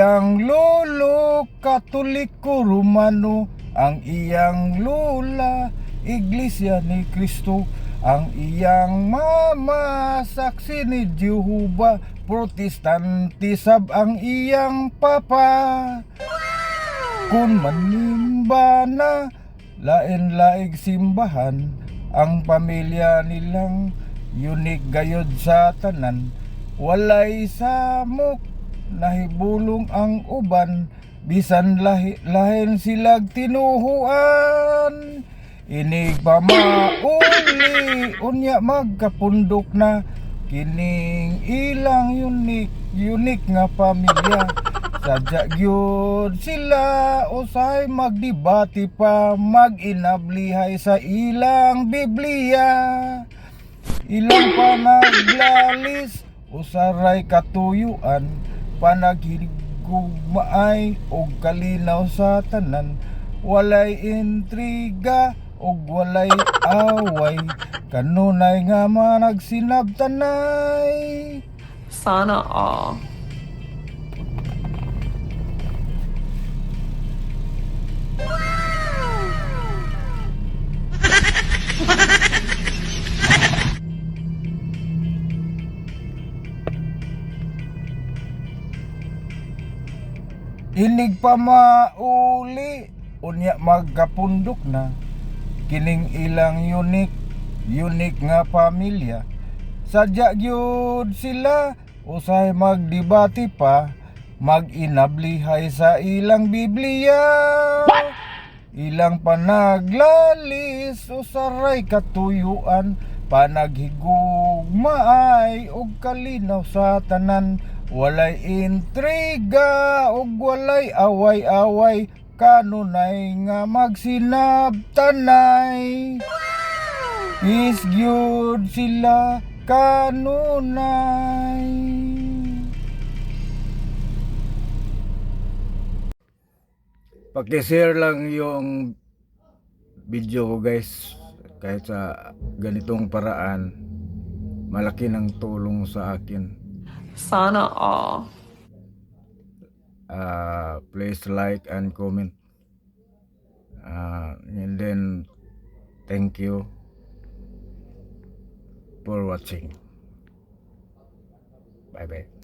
iyang lolo Katoliko Romano, ang iyang lola Iglesia ni Cristo, ang iyang mama Saksi ni Jehovah, Protestante sab ang iyang papa. Kung manimba na lain-laig simbahan, ang pamilya nilang unique gayod sa tanan. Walay samok nahibulong ang uban, bisan lahin silag tinuhuan. Inig pa mauli unya magkapundok na, kining ilang unique nga pamilya. Sadya gyud sila usay magdebate pa, mag-inablihay sa ilang Biblia. Ilang panaglalis usaray katuyuan, panaghigugmaay og kalinaw sa tanan. Walay intriga og walay away, kanunay nga managsinabtanay. Sana all. Inig pa mauli unya magkapundok na, kining ilang unique nga pamilya. Sadya gyud sila usay magdebate pa, mag-inablihay sa ilang Biblia. Ilang panaglalis usaray katuyuan, panaghigugmaay og kalinaw sa tanan. Walay intriga ug walay away-away, kanunay nga magsinabtanay. Peace gyud sila kanunay. Paki-share lang yung video ko guys, kahit sa ganitong paraan malaki ng tulong sa akin. Sana all. Please like and comment, and then thank you for watching. Bye bye.